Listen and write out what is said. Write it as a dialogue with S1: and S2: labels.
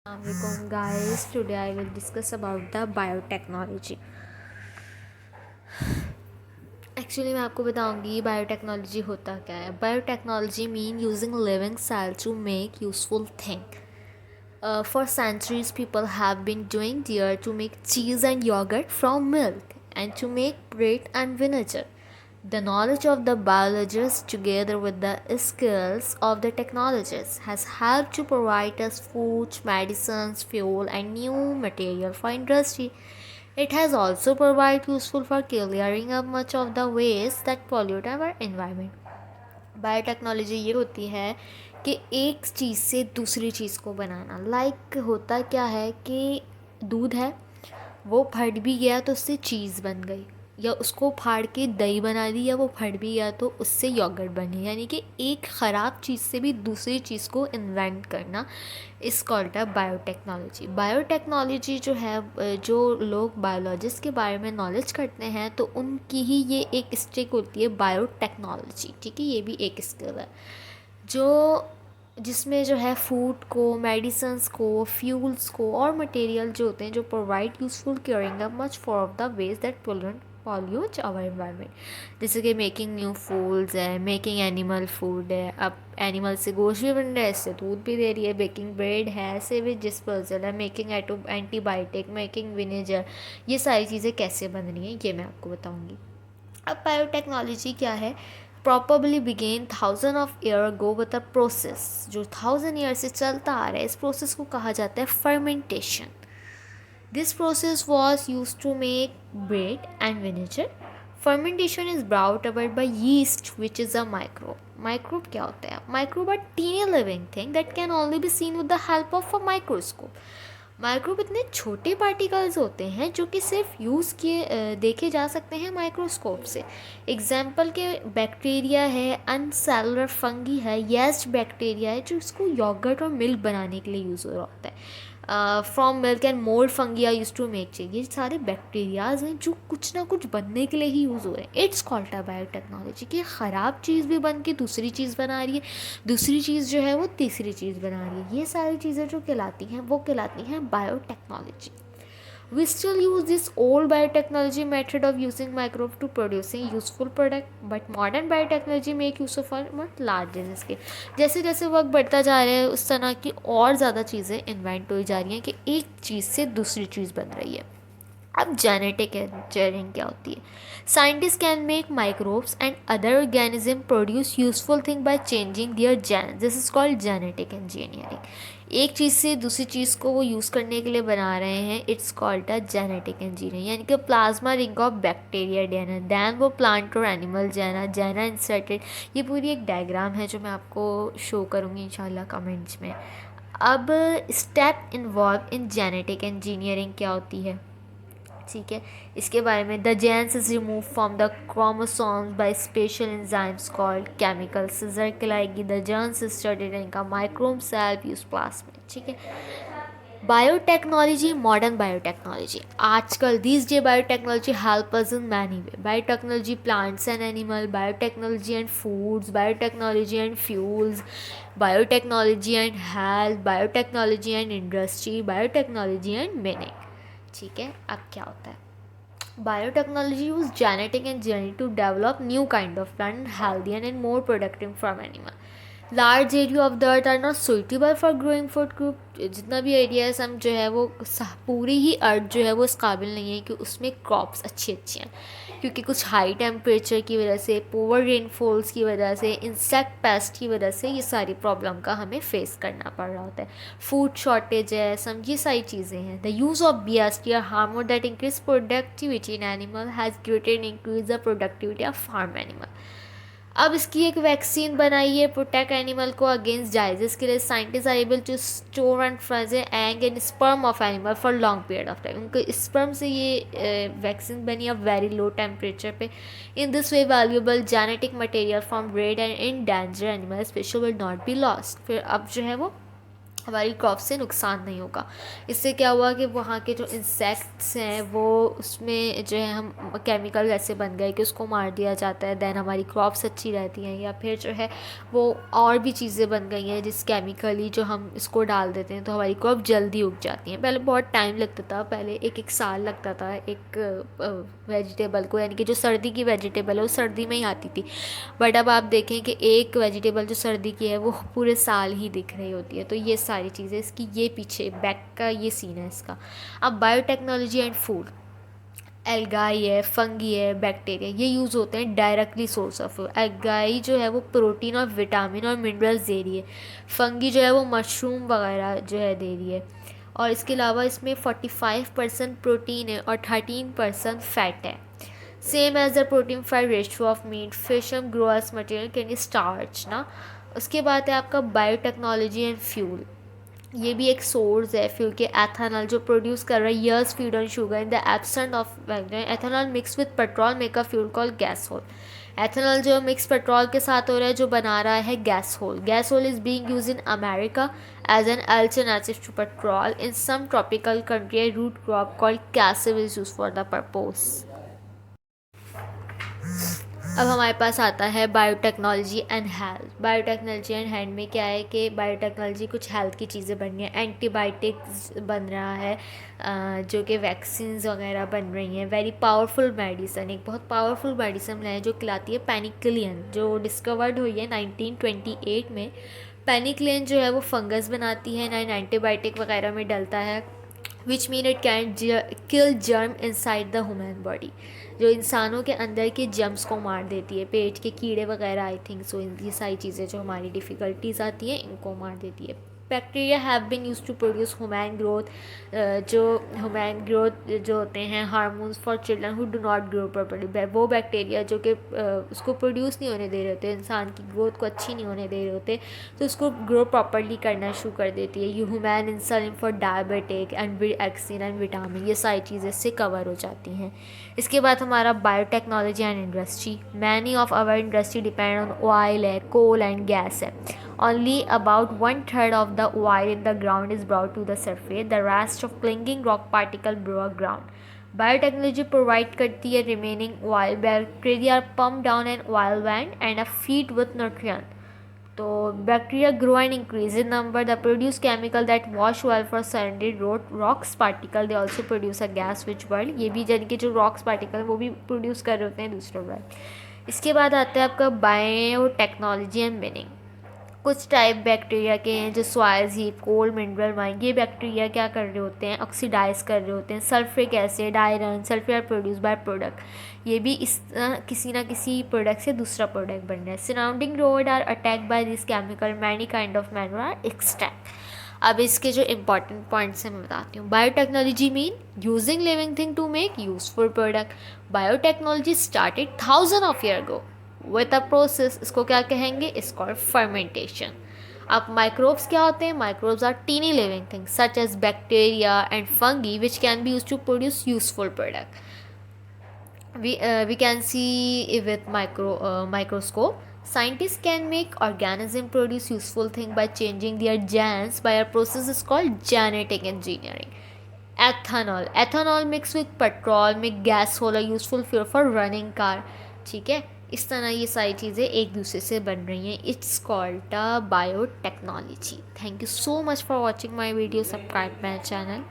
S1: Assalamualaikum guys, today I will discuss about the biotechnology. Actually मैं आपको बताऊंगी biotechnology होता क्या है. Biotechnology mean using living cell to make useful thing. For centuries people have been doing there to make cheese and yogurt from milk and to make bread and vinegar. The knowledge of the biologists together with the skills of the technologists has helped to provide us food, medicines, fuel and new material for industry. It has also provided useful for clearing up much of the waste that pollute our environment. Biotechnology ये होती है कि एक चीज़ से दूसरी चीज़ को बनाना. Like होता क्या है कि दूध है, वो फट भी गया तो उससे चीज़ बन गई, या उसको फाड़ के दही बना दी, या वो फट भी गया तो उससे योगर्ट बनी. यानी कि एक ख़राब चीज़ से भी दूसरी चीज़ को इन्वेंट करना इस कॉल्ड है बायोटेक्नोलॉजी. बायोटेक्नोलॉजी जो है, जो लोग बायोलॉजिस्ट के बारे में नॉलेज करते हैं तो उनकी ही ये एक स्ट्रिक होती है बायोटेक्नोलॉजी. ठीक है, ये भी एक स्किल है जो जिसमें जो है फूड को, मेडिसिन्स को, फ्यूल्स को और मटेरियल जो होते हैं जो provide useful curing up much for of the ways that pollute our environment. जैसे कि मेकिंग न्यू फूड्स है, मेकिंग एनिमल फूड है, अब एनिमल से गोश्त भी बन रहा है, इससे दूध भी दे रही है, बेकिंग ब्रेड है, सेवेज डिस्पोजल है, मेकिंग एंटीबायोटिक, मेकिंग विनेगर. ये सारी चीज़ें कैसे बन रही हैं ये मैं आपको बताऊँगी. अब बायोटेक्नोलॉजी क्या है? Properly began 1000 of year ago with a process जो 1000 ईयर से चलता आ रहा है. इस प्रोसेस को कहा जाता है fermentation. This process was use to make bread and vinegar. Fermentation is brought about by yeast which is a microbe. Microbe क्या होता है? Microbe are tiny living thing that can only be seen with the help of a microscope. Microbe इतने छोटे particles होते हैं जो कि सिर्फ यूज़ किए देखे जा सकते हैं माइक्रोस्कोप से. एग्जाम्पल के बैक्टीरिया है, अनसेलुलर फंगी है, येस्ट बैक्टीरिया है जो इसको योगर्ट और मिल्क बनाने के लिए यूज़ हो रहा होता है. From milk and mould fungi use to make cheese. ये सारे बैक्टीरियाज हैं जो कुछ ना कुछ बनने के लिए ही यूज़ हो रहे हैं. इट्स कॉल्ड अ बायोटेक्नोलॉजी कि ख़राब चीज़ भी बन के दूसरी चीज़ बना रही है, दूसरी चीज़ जो है वो तीसरी चीज़ बना रही है. ये सारी चीज़ें जो कहलाती हैं वो कहलाती हैं biotechnology. We still use this old biotechnology method of using microbe to producing useful product, but modern biotechnology make use of a much larger scale. जैसे जैसे वक्त बढ़ता जा रहा है उस तरह की और ज़्यादा चीज़ें इन्वेंट हो जा रही हैं कि एक चीज़ से दूसरी चीज़ बन रही है. अब जेनेटिक इंजीनियरिंग क्या होती है? Scientist can make microbes and other organism produce useful thing by changing their gene. This is called genetic engineering. एक चीज़ से दूसरी चीज़ को वो यूज़ करने के लिए बना रहे हैं. It's called a genetic engineering. यानी कि plasma ring of bacteria DNA, then वो प्लांट और एनिमल जेना, जेना इंसर्टेड. ये पूरी एक डायग्राम है जो मैं आपको शो करूँगी इंशाल्लाह कमेंट्स में. अब step involve in genetic engineering क्या होती है? ठीक है, इसके बारे में the genes is remove from the chromosomes by special enzymes called chemical scissor कहलाएगी. द जेन्स इज स्टडीड इनका माइक्रोम सेल यूज प्लाज्मिड. ठीक है, बायोटेक्नोलॉजी, मॉडर्न बायोटेक्नोलॉजी. आजकल this day biotechnology help us in many way. Biotechnology plants and animal, biotechnology and foods, biotechnology and fuels, biotechnology and health, biotechnology and industry, biotechnology and meaning. ठीक है, अब क्या होता है? Biotechnology use genetic engineering to develop new kind of plant healthy and more productive from animal. Large area of the earth are not suitable for growing food group. जितना भी area है सब जो है वो पूरी ही अर्थ जो है वो इस काबिल नहीं है कि उसमें क्रॉप्स अच्छी अच्छी हैं, क्योंकि कुछ हाई टेम्परेचर की वजह से, पुअर रेनफॉल्स की वजह से, इंसेक्ट पेस्ट की वजह से ये सारी प्रॉब्लम का हमें फेस करना पड़ रहा होता है. फूड शॉर्टेज है, ये सारी चीज़ें हैं. द यूज़ ऑफ BST और hormone that increase productivity in animal has greatly increase the productivity of farm animal. अब इसकी एक वैक्सीन बनाई है प्रोटेक्ट एनिमल को अगेंस्ट डाइजेस के लिए. Scientist are able to store and frozen egg and sperm of animal for long period of time. उनके sperm से ये वैक्सीन बनी है वेरी लो टेम्परेचर पे. In this way valuable genetic material from red and in danger animal special will not be lost. फिर अब जो है वो हमारी क्रॉप से नुकसान नहीं होगा। इससे क्या हुआ कि वहाँ के जो इंसेक्ट्स हैं वो उसमें जो है हम केमिकल ऐसे बन गए कि उसको मार दिया जाता है, देन हमारी क्रॉप्स अच्छी रहती हैं। या फिर जो है वो और भी चीज़ें बन गई हैं जिस केमिकली जो हम इसको डाल देते हैं तो हमारी क्रॉप जल्दी उग जाती हैं। पहले बहुत टाइम लगता था, पहले एक एक साल लगता था एक वेजिटेबल को, यानी कि जो सर्दी की वेजिटेबल है वो सर्दी में ही आती थी। बट अब आप देखें कि एक वेजिटेबल जो सर्दी की है वो पूरे साल ही दिख रही होती है। तो ये सारी चीज़ें इसकी, ये पीछे बैक का ये सीन है इसका। अब बायोटेक्नोलॉजी एंड फूड, एल्गाई है, फंगी है, बैक्टीरिया, ये यूज़ होते हैं डायरेक्टली सोर्स ऑफ। एल्गाई जो है वो प्रोटीन और विटामिन और मिनरल्स दे रही है, फंगी जो है वो मशरूम वगैरह जो है दे रही है। और इसके अलावा इसमें 45% प्रोटीन है और 13% फैट है। Same as the protein fat ratio of meat, fish and growers material can starch ना। उसके बाद है आपका बायोटेक्नोलॉजी एंड फ्यूल, ये भी एक सोर्स है फ्यूल के। एथेनॉल जो प्रोड्यूस कर रहा है यर्स feed on sugar in the absent of ethanol mix with petrol make a fuel call gasohol. Ethanol जो मिक्स पेट्रोल के साथ हो रहा है जो बना रहा है gasohol. Gasohol is being use in America as an alternative to petrol. In some tropical country root crop called cassava is use for the purpose. अब हमारे पास आता है biotechnology and health. Biotechnology and health में क्या है कि biotechnology कुछ हेल्थ की चीज़ें बन रही हैं, एंटीबायोटिक्स बन रहा है, जो कि वैक्सीन्स वगैरह बन रही हैं। वेरी पावरफुल मेडिसन, एक बहुत पावरफुल मेडिसन है जो खिलाती है पेनिक्लियन, जो डिस्कवर्ड हुई है 1928 में। पेनिक्लियन जो है वो फंगस बनाती है, ना एंटीबायोटिक वगैरह में डलता है, which mean it can kill germ inside the human body, जो इंसानों के अंदर के जर्म्स को मार देती है, पेट के कीड़े वगैरह आई थिंक सो, ये सारी चीज़ें जो हमारी डिफ़िकल्टीज आती हैं इनको मार देती है। Bacteria have been use to produce human growth, जो ह्यूमन ग्रोथ जो होते हैं hormones for children who do not grow properly, वो बैक्टीरिया जो कि उसको प्रोड्यूस नहीं होने दे रहे होते, इंसान की ग्रोथ को अच्छी नहीं होने दे रहे होते, तो उसको ग्रो प्रॉपर्ली करना शुरू कर देती है। You human insulin for diabetic and vaccine and vitamin, ये सारी चीज़ें इससे कवर हो जाती हैं। इसके बाद हमारा biotechnology and industry. Many of our industry depend on oil है, कोल एंड गैस है। Only about 1/3 of the oil in the ground is brought to the surface. The rest of clinging rock particle below ground. Biotechnology provide करती है remaining oil. Bacteria are pumped down an oil vent and are feed with nutrient. तो bacteria grow and increase in number. They produce chemical that wash oil for surrounded rocks particle. They also produce a gas which burn. ये भी यानी कि जो rocks particle है वो भी produce कर रहे होते हैं दूसरों पर। इसके बाद आता है आपका बायोटेक्नोलॉजी एंड मीनिंग। कुछ टाइप बैक्टीरिया के हैं जो soil heap, cold, mineral mine, ये बैक्टीरिया क्या कर रहे होते हैं, ऑक्सीडाइज कर रहे होते हैं sulphuric acid, iron, sulphur produce by product. ये भी इस किसी ना किसी प्रोडक्ट से दूसरा प्रोडक्ट बन रहा है। Surrounding road are attack by this chemical, many kind of manner are extract. अब इसके जो इंपॉर्टेंट पॉइंट्स हैं मैं बताती हूँ। Biotechnology mean using living thing to make useful product. Biotechnology started 1000 of year ago with a process, इसको क्या कहेंगे, इस कॉल्ड फर्मेंटेशन। अब माइक्रोब्स क्या होते हैं, microbes are tiny living things such as bacteria and fungi which can be use to produce useful product. we can see with microscope. Scientists can make organism produce useful thing by changing their genes by a process is called genetic engineering. Ethanol mixed with petrol make gas solar useful fuel for running car। ठीक है, इस तरह ये सारी चीज़ें एक दूसरे से बन रही हैं। It's called biotechnology. Thank you so much for watching my video. Subscribe my channel.